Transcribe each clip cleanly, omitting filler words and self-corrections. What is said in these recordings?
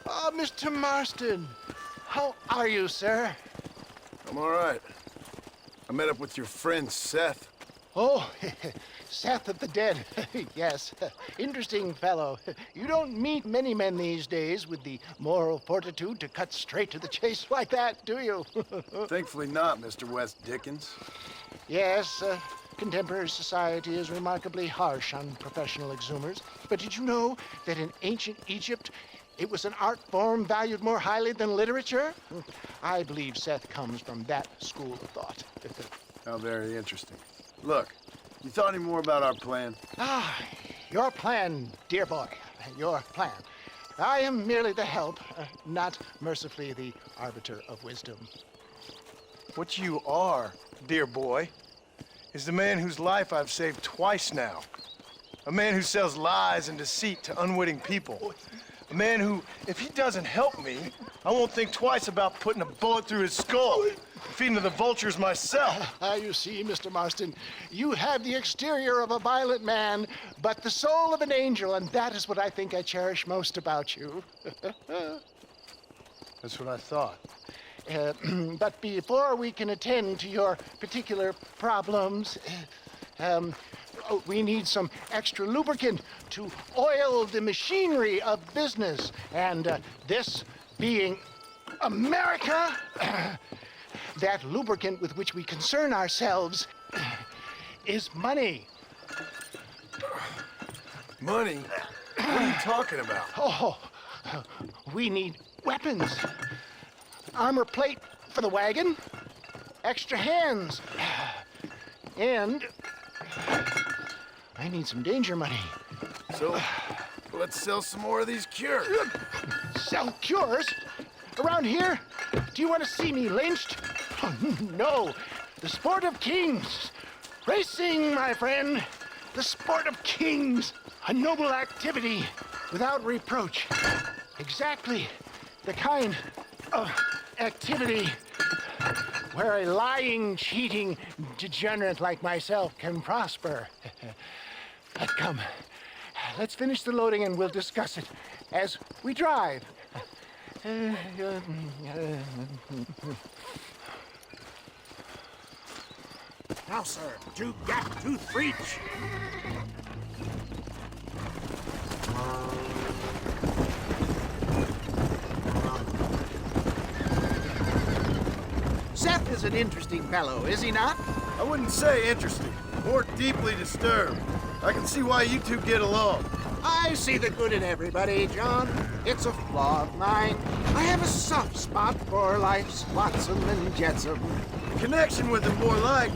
Oh, Mr. Marston. How are you, sir? I'm all right. I met up with your friend, Seth. Oh, Seth of the Dead. Yes, interesting fellow. You don't meet many men these days with the moral fortitude to cut straight to the chase like that, do you? Thankfully not, Mr. West Dickens. Yes, contemporary society is remarkably harsh on professional exhumers. But did you know that in ancient Egypt, it was an art form valued more highly than literature? I believe Seth comes from that school of thought. How very interesting. Look, you thought any more about our plan? Ah, your plan, dear boy, your plan. I am merely the help, not mercifully the arbiter of wisdom. What you are, dear boy, is the man whose life I've saved twice now. A man who sells lies and deceit to unwitting people. A man who, if he doesn't help me, I won't think twice about putting a bullet through his skull, feeding to the vultures myself. You see, Mr. Marston, you have the exterior of a violent man, but the soul of an angel, and that is what I think I cherish most about you. That's what I thought. But before we can attend to your particular problems, we need some extra lubricant to oil the machinery of business. And this being America, that lubricant with which we concern ourselves is money. Money? What are you talking about? Oh, we need weapons. Armor plate for the wagon, extra hands, and I need some danger money. So, let's sell some more of these cures. Sell cures? Around here? Do you want to see me lynched? Oh, no. The sport of kings. Racing, my friend. The sport of kings. A noble activity without reproach. Exactly the kind of activity where a lying, cheating degenerate like myself can prosper. But come, let's finish the loading and we'll discuss it as we drive. Now, sir, to gap tooth breach. Seth is an interesting fellow, is he not? I wouldn't say interesting, more deeply disturbed. I can see why you two get along. I see the good in everybody, John. It's a flaw of mine. I have a soft spot for life's flotsam and jetsam. The connection with him more like.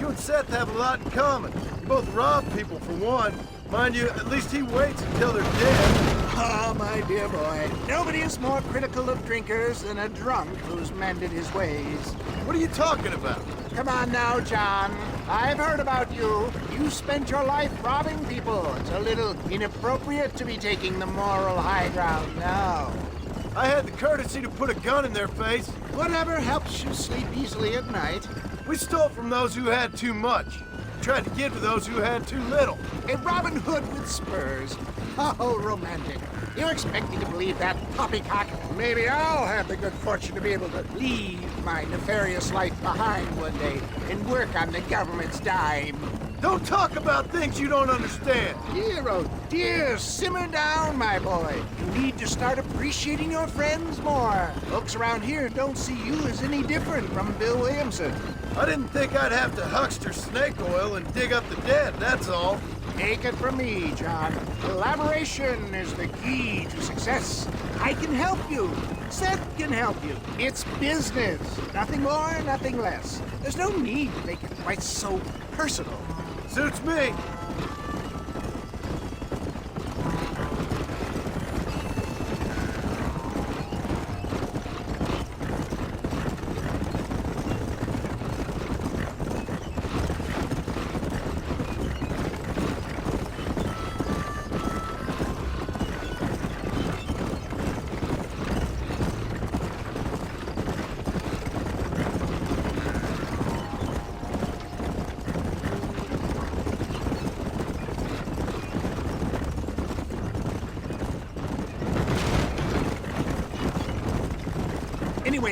You and Seth have a lot in common. You both rob people for one. Mind you, at least he waits until they're dead. Ah, my dear boy, nobody is more critical of drinkers than a drunk who's mended his ways. What are you talking about? Come on now, John. I've heard about you. You spent your life robbing people. It's a little inappropriate to be taking the moral high ground now. I had the courtesy to put a gun in their face. Whatever helps you sleep easily at night. We stole from those who had too much. Tried to give to those who had too little. A Robin Hood with spurs. How romantic. You expect me to believe that poppycock? Maybe I'll have the good fortune to be able to leave my nefarious life behind one day and work on the government's dime. Don't talk about things you don't understand. Dear, oh dear, simmer down, my boy. You need to start appreciating your friends more. Folks around here don't see you as any different from Bill Williamson. I didn't think I'd have to huckster snake oil and dig up the dead, that's all. Take it from me, John. Collaboration is the key to success. I can help you. Seth can help you. It's business. Nothing more, nothing less. There's no need to make it quite so personal. Suits me.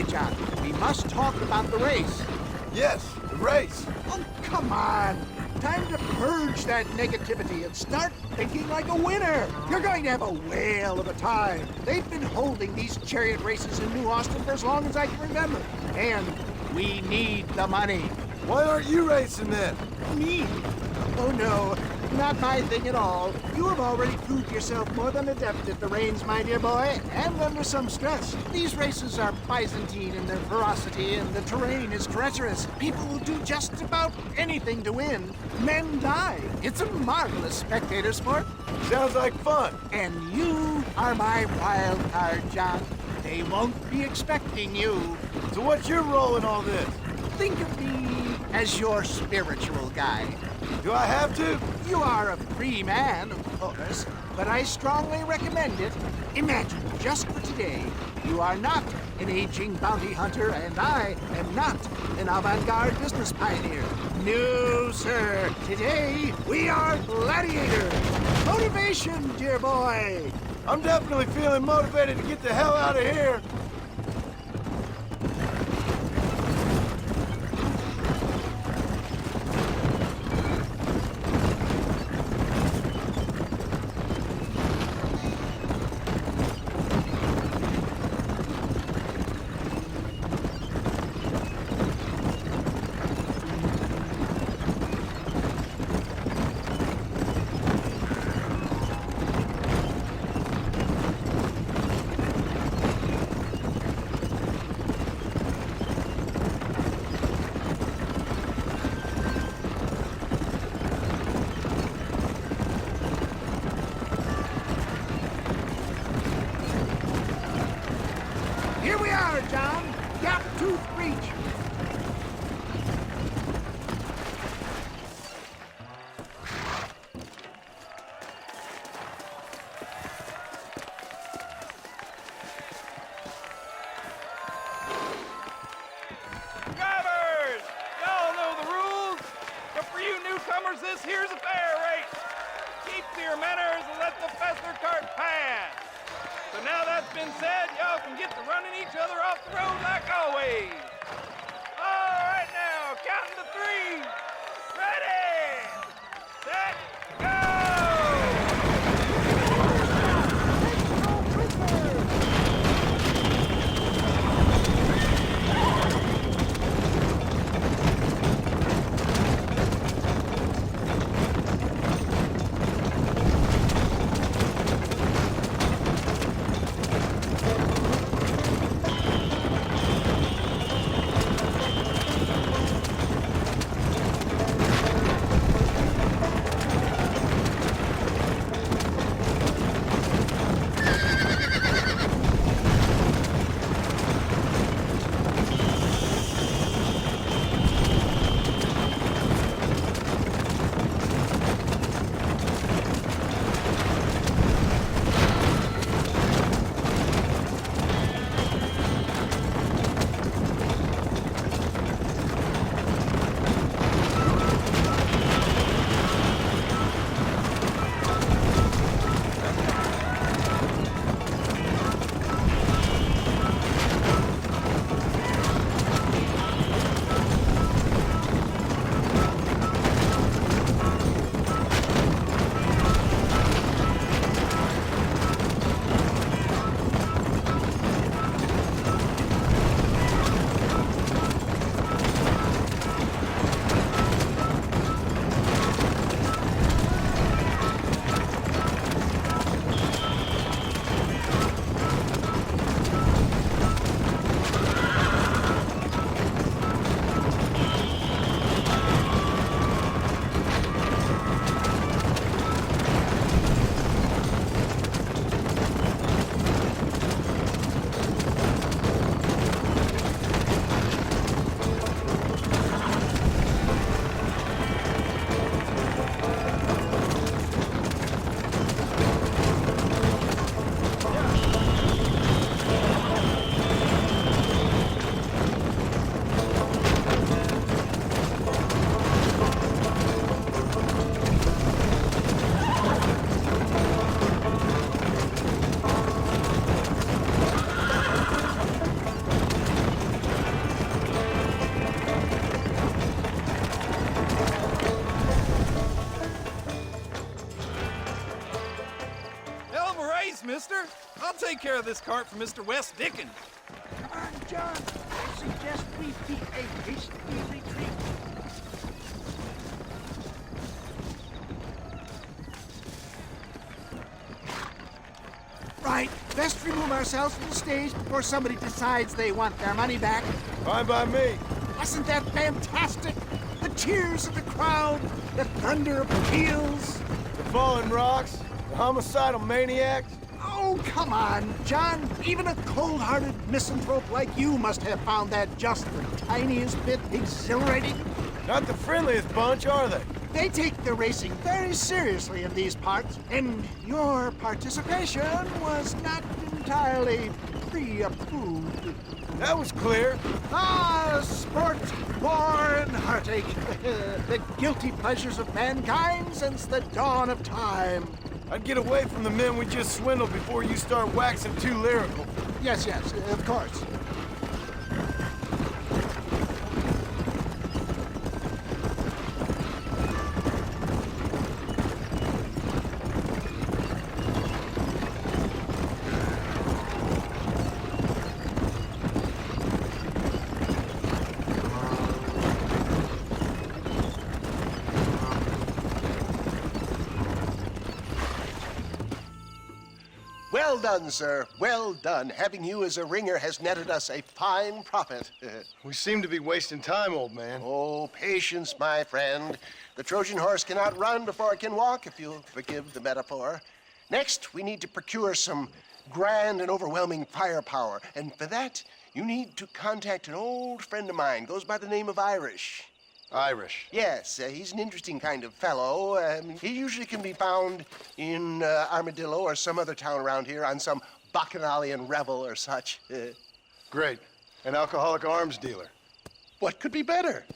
Anyway, John, we must talk about the race. Yes, the race. Oh, come on. Time to purge that negativity and start thinking like a winner. You're going to have a whale of a time. They've been holding these chariot races in New Austin for as long as I can remember. And we need the money. Why aren't you racing then? Me? Oh, no. Not my thing at all. You have already proved yourself more than adept at the reins, my dear boy, and under some stress. These races are Byzantine in their ferocity, and the terrain is treacherous. People will do just about anything to win. Men die. It's a marvelous spectator sport. Sounds like fun. And you are my wild card, John. They won't be expecting you. So what's your role in all this? Think of me as your spiritual guide. Do I have to? You are a free man, of course, but I strongly recommend it. Imagine, just for today, you are not an aging bounty hunter, and I am not an avant-garde business pioneer. No, sir. Today, we are gladiators. Motivation, dear boy. I'm definitely feeling motivated to get the hell out of here. Here we are, John. Gap Tooth Reach. Drivers! Y'all know the rules, but for you newcomers, this here's a fair race. Keep to your manners and let the faster cart pass. So now that's been said, y'all can get to running each other off the road like always. All right now, counting to three. Ready, set, go! thanks, mister. I'll take care of this cart for Mr. West Dickens. Come on, John. I suggest we beat a hasty retreat. Right. Best remove ourselves from the stage before somebody decides they want their money back. Fine by me. Wasn't that fantastic? The cheers of the crowd, the thunder of peals. The fallen rocks, the homicidal maniacs. Oh, come on, John. Even a cold-hearted misanthrope like you must have found that just the tiniest bit exhilarating. Not the friendliest bunch, are they? They take the racing very seriously in these parts, and your participation was not entirely pre-approved. That was clear. Ah, sport, war, and heartache. The guilty pleasures of mankind since the dawn of time. I'd get away from the men we just swindled before you start waxing too lyrical. Yes, of course. Well done, sir. Well done. Having you as a ringer has netted us a fine profit. We seem to be wasting time, old man. Oh, patience, my friend. The Trojan horse cannot run before it can walk, if you'll forgive the metaphor. Next, we need to procure some grand and overwhelming firepower. And for that, you need to contact an old friend of mine. Goes by the name of Irish. Irish. Yes, he's an interesting kind of fellow. He usually can be found in Armadillo or some other town around here on some bacchanalian revel or such. Great. An alcoholic arms dealer. What could be better?